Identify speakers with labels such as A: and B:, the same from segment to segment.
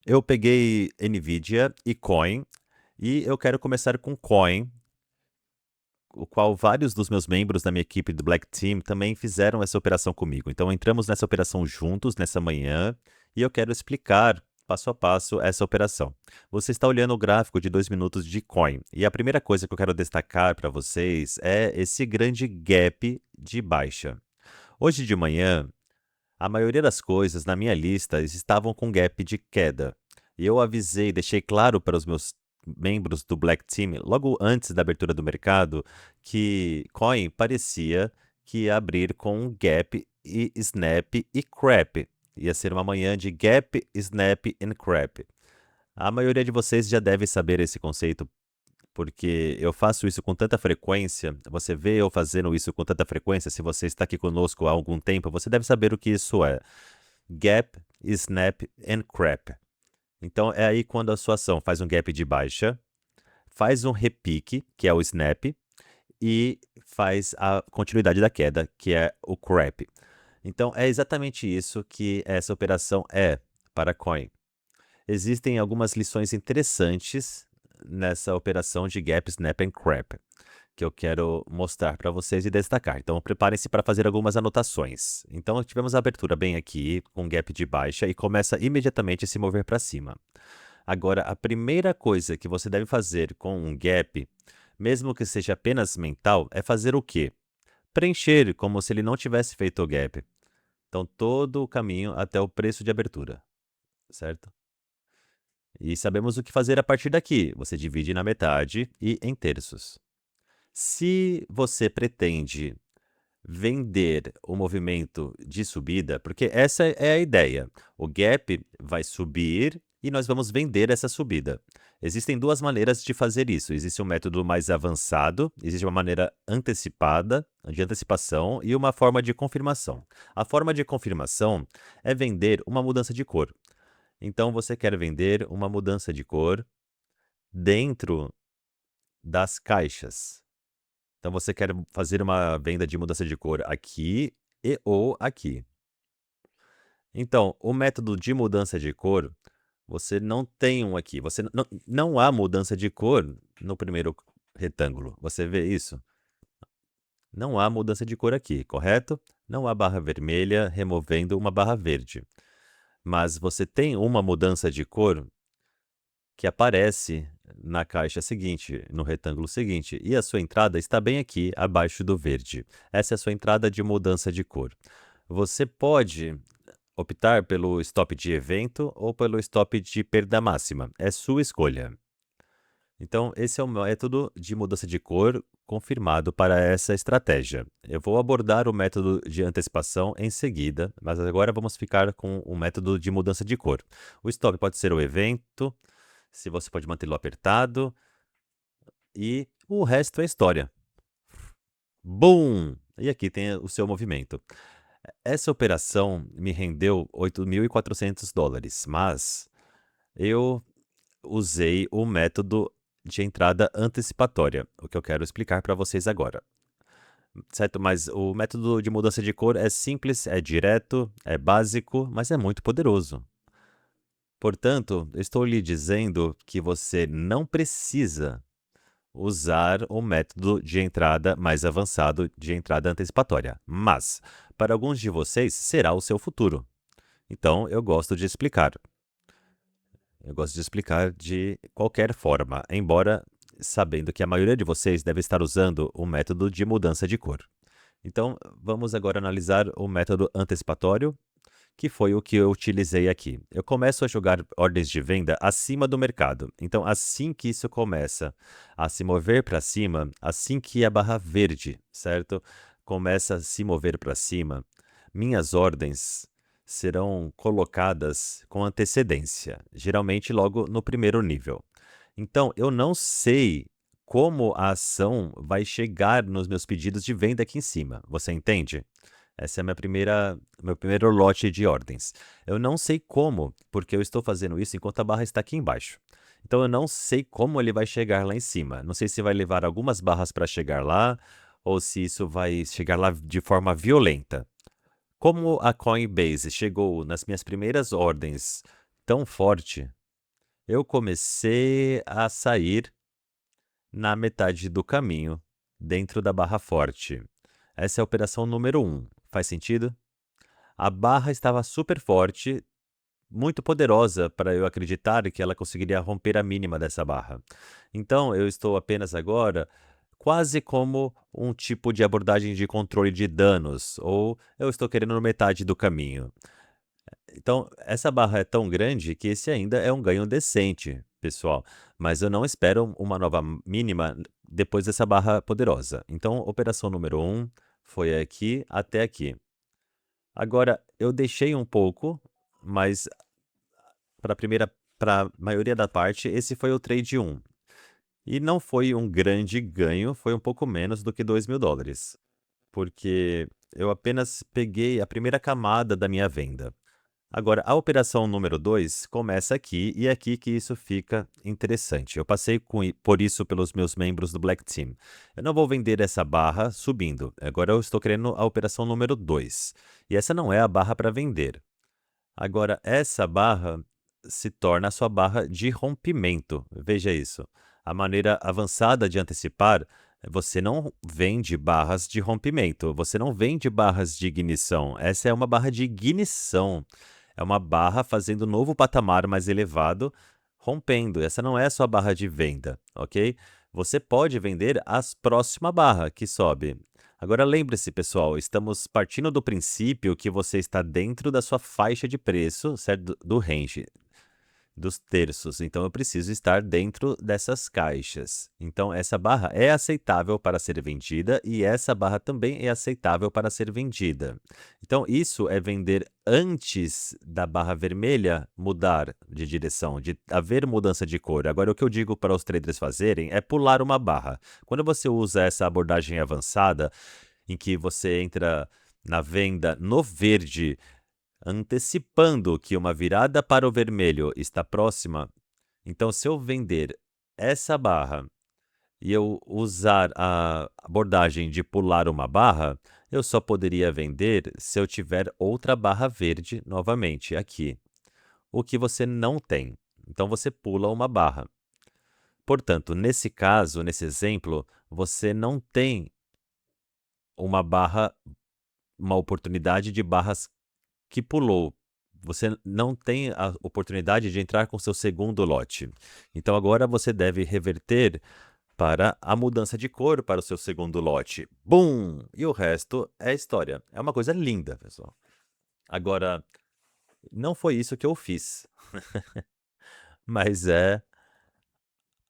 A: Eu peguei Nvidia e Coin, e eu quero começar com Coin, o qual vários dos meus membros da minha equipe do Black Team também fizeram essa operação comigo. Então entramos nessa operação juntos nessa manhã e eu quero explicar passo a passo essa operação. Você está olhando o gráfico de 2 minutos de Coin e a primeira coisa que eu quero destacar para vocês é esse grande gap de baixa. Hoje de manhã, a maioria das coisas na minha lista estavam com gap de queda. E eu avisei, deixei claro para os meus membros do Black Team, logo antes da abertura do mercado, que Coin parecia que ia abrir com gap e snap e crap. Ia ser uma manhã de gap, snap e crap. A maioria de vocês já deve saber esse conceito porque eu faço isso com tanta frequência, você vê eu fazendo isso com tanta frequência, se você está aqui conosco há algum tempo, você deve saber o que isso é. Gap, snap and crap. Então é aí quando a sua ação faz um gap de baixa, faz um repique, que é o snap, e faz a continuidade da queda, que é o crap. Então é exatamente isso que essa operação é para coin. Existem algumas lições interessantes nessa operação de gap, snap and crap, que eu quero mostrar para vocês e destacar. Então, preparem-se para fazer algumas anotações. Então, tivemos a abertura bem aqui, com gap de baixa, e começa imediatamente a se mover para cima. Agora, a primeira coisa que você deve fazer com um gap, mesmo que seja apenas mental, é fazer o quê? Preencher como se ele não tivesse feito o gap. Então, todo o caminho até o preço de abertura, certo? E sabemos o que fazer a partir daqui. Você divide na metade e em terços. Se você pretende vender o movimento de subida, porque essa é a ideia. O gap vai subir e nós vamos vender essa subida. Existem duas maneiras de fazer isso. Existe um método mais avançado, existe uma maneira antecipada, de antecipação, e uma forma de confirmação. A forma de confirmação é vender uma mudança de cor. Então você quer vender uma mudança de cor dentro das caixas. Então você quer fazer uma venda de mudança de cor aqui e ou aqui. Então, o método de mudança de cor, você não tem um aqui. Você não há mudança de cor no primeiro retângulo. Você vê isso? Não há mudança de cor aqui, correto? Não há barra vermelha removendo uma barra verde. Mas você tem uma mudança de cor que aparece na caixa seguinte, no retângulo seguinte, e a sua entrada está bem aqui, abaixo do verde. Essa é a sua entrada de mudança de cor. Você pode optar pelo stop de evento ou pelo stop de perda máxima. É sua escolha. Então, esse é o método de mudança de cor confirmado para essa estratégia. Eu vou abordar o método de antecipação em seguida, mas agora vamos ficar com o método de mudança de cor. O stop pode ser o evento, se você pode mantê-lo apertado, e o resto é história. Bum! E aqui tem o seu movimento. Essa operação me rendeu $8.400, mas eu usei o método de entrada antecipatória, o que eu quero explicar para vocês agora. Certo? Mas o método de mudança de cor é simples, é direto, é básico, mas é muito poderoso. Portanto, estou lhe dizendo que você não precisa usar o método de entrada mais avançado de entrada antecipatória, mas para alguns de vocês será o seu futuro. Então, eu gosto de explicar. Eu gosto de explicar de qualquer forma, embora sabendo que a maioria de vocês deve estar usando o método de mudança de cor. Então, vamos agora analisar o método antecipatório, que foi o que eu utilizei aqui. Eu começo a jogar ordens de venda acima do mercado. Então, assim que isso começa a se mover para cima, assim que a barra verde, certo? Começa a se mover para cima, minhas ordens serão colocadas com antecedência, geralmente logo no primeiro nível. Então, eu não sei como a ação vai chegar nos meus pedidos de venda aqui em cima. Você entende? Essa é a meu primeiro lote de ordens. Eu não sei como, porque eu estou fazendo isso enquanto a barra está aqui embaixo. Então eu não sei como ele vai chegar lá em cima. Não sei se vai levar algumas barras para chegar lá, ou se isso vai chegar lá de forma violenta. Como a Coinbase chegou nas minhas primeiras ordens tão forte, eu comecei a sair na metade do caminho, dentro da barra forte. Essa é a operação número um. Faz sentido? A barra estava super forte, muito poderosa para eu acreditar que ela conseguiria romper a mínima dessa barra. Então, eu estou apenas agora quase como um tipo de abordagem de controle de danos, ou eu estou querendo metade do caminho. Então, essa barra é tão grande que esse ainda é um ganho decente, pessoal, mas eu não espero uma nova mínima depois dessa barra poderosa. Então, operação número um foi aqui até aqui. Agora, eu deixei um pouco, mas para a maioria da parte, esse foi o trade um. E não foi um grande ganho, foi um pouco menos do que $2.000, porque eu apenas peguei a primeira camada da minha venda. Agora, a operação número 2 começa aqui, e é aqui que isso fica interessante. Eu passei por isso pelos meus membros do Black Team. Eu não vou vender essa barra subindo. Agora eu estou querendo a operação número 2. E essa não é a barra para vender. Agora, essa barra se torna a sua barra de rompimento. Veja isso. A maneira avançada de antecipar, você não vende barras de rompimento, você não vende barras de ignição. Essa é uma barra de ignição. É uma barra fazendo um novo patamar mais elevado, rompendo. Essa não é a sua barra de venda, ok? Você pode vender as próxima barra que sobe. Agora lembre-se, pessoal, estamos partindo do princípio que você está dentro da sua faixa de preço, certo? Do range, dos terços. Então eu preciso estar dentro dessas caixas. Então essa barra é aceitável para ser vendida e essa barra também é aceitável para ser vendida. Então isso é vender antes da barra vermelha mudar de direção, de haver mudança de cor. Agora o que eu digo para os traders fazerem é pular uma barra. Quando você usa essa abordagem avançada, em que você entra na venda no verde, antecipando que uma virada para o vermelho está próxima, então se eu vender essa barra e eu usar a abordagem de pular uma barra, eu só poderia vender se eu tiver outra barra verde novamente aqui, o que você não tem. Então você pula uma barra. Portanto, nesse caso, nesse exemplo, você não tem uma barra, uma oportunidade de barras que pulou. Você não tem a oportunidade de entrar com seu segundo lote. Então agora você deve reverter para a mudança de cor para o seu segundo lote. Bum! E o resto é história. É uma coisa linda, pessoal. Agora, não foi isso que eu fiz, mas é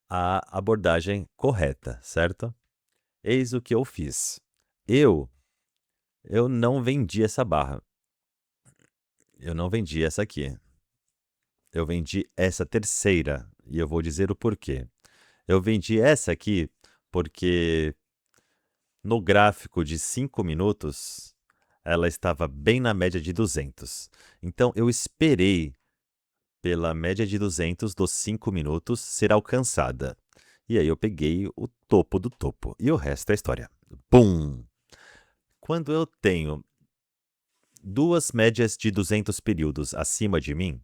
A: a abordagem correta, certo? Eis o que eu fiz. Eu, eu não vendi essa barra. Eu não vendi essa aqui. Eu vendi essa terceira e eu vou dizer o porquê. Eu vendi essa aqui porque no gráfico de 5 minutos ela estava bem na média de 200. Então eu esperei pela média de 200 dos 5 minutos ser alcançada. E aí eu peguei o topo do topo. E o resto é história. Pum! Quando eu tenho duas médias de 200 períodos acima de mim,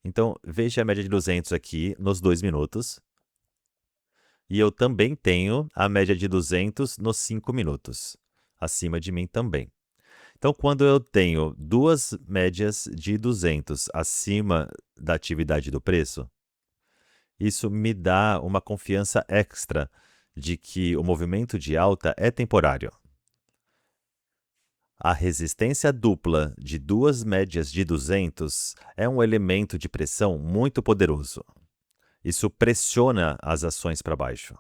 A: então veja a média de 200 aqui nos 2 minutos. E eu também tenho a média de 200 nos 5 minutos, acima de mim também. Então, quando eu tenho duas médias de 200 acima da atividade do preço, isso me dá uma confiança extra de que o movimento de alta é temporário. A resistência dupla de duas médias de 200 é um elemento de pressão muito poderoso. Isso pressiona as ações para baixo.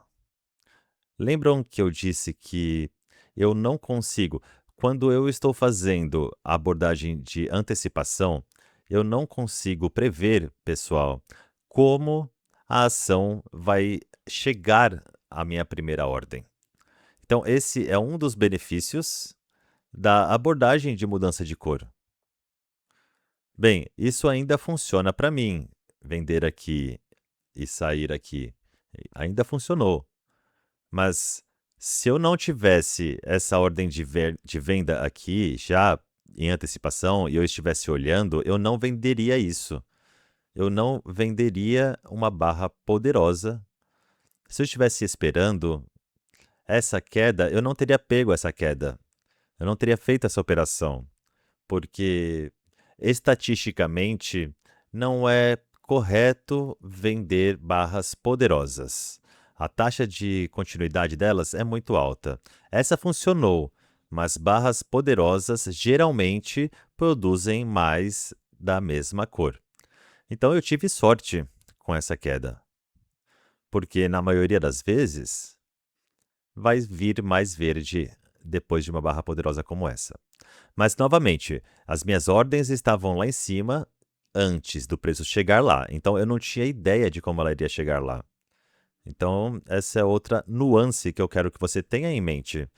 A: Lembram que eu disse que eu não consigo, quando eu estou fazendo a abordagem de antecipação, eu não consigo prever, pessoal, como a ação vai chegar à minha primeira ordem. Então, esse é um dos benefícios da abordagem de mudança de cor. Bem, isso ainda funciona para mim. Vender aqui e sair aqui ainda funcionou. Mas se eu não tivesse essa ordem de venda aqui já em antecipação e eu estivesse olhando, eu não venderia isso. eu não venderia uma barra poderosa. Se eu estivesse esperando essa queda, eu não teria pego essa queda. Eu não teria feito essa operação, porque estatisticamente não é correto vender barras poderosas. A taxa de continuidade delas é muito alta. Essa funcionou, mas barras poderosas geralmente produzem mais da mesma cor. Então eu tive sorte com essa queda, porque na maioria das vezes vai vir mais verde depois de uma barra poderosa como essa. Mas, novamente, as minhas ordens estavam lá em cima antes do preço chegar lá. Então, eu não tinha ideia de como ela iria chegar lá. Então, essa é outra nuance que eu quero que você tenha em mente.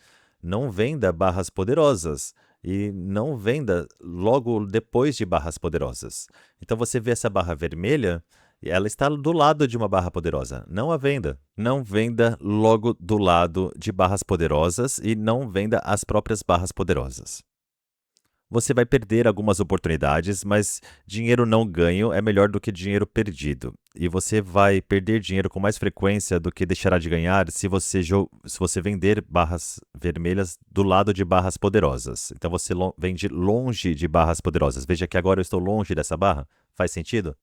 A: Não venda barras poderosas e não venda logo depois de barras poderosas. Então, você vê essa barra vermelha, e ela está do lado de uma barra poderosa. Não a venda. Não venda logo do lado de barras poderosas e não venda as próprias barras poderosas. Você vai perder algumas oportunidades, mas dinheiro não ganho é melhor do que dinheiro perdido. E você vai perder dinheiro com mais frequência do que deixará de ganhar se você vender barras vermelhas do lado de barras poderosas. Então você vende longe de barras poderosas. Veja que agora eu estou longe dessa barra. Faz sentido?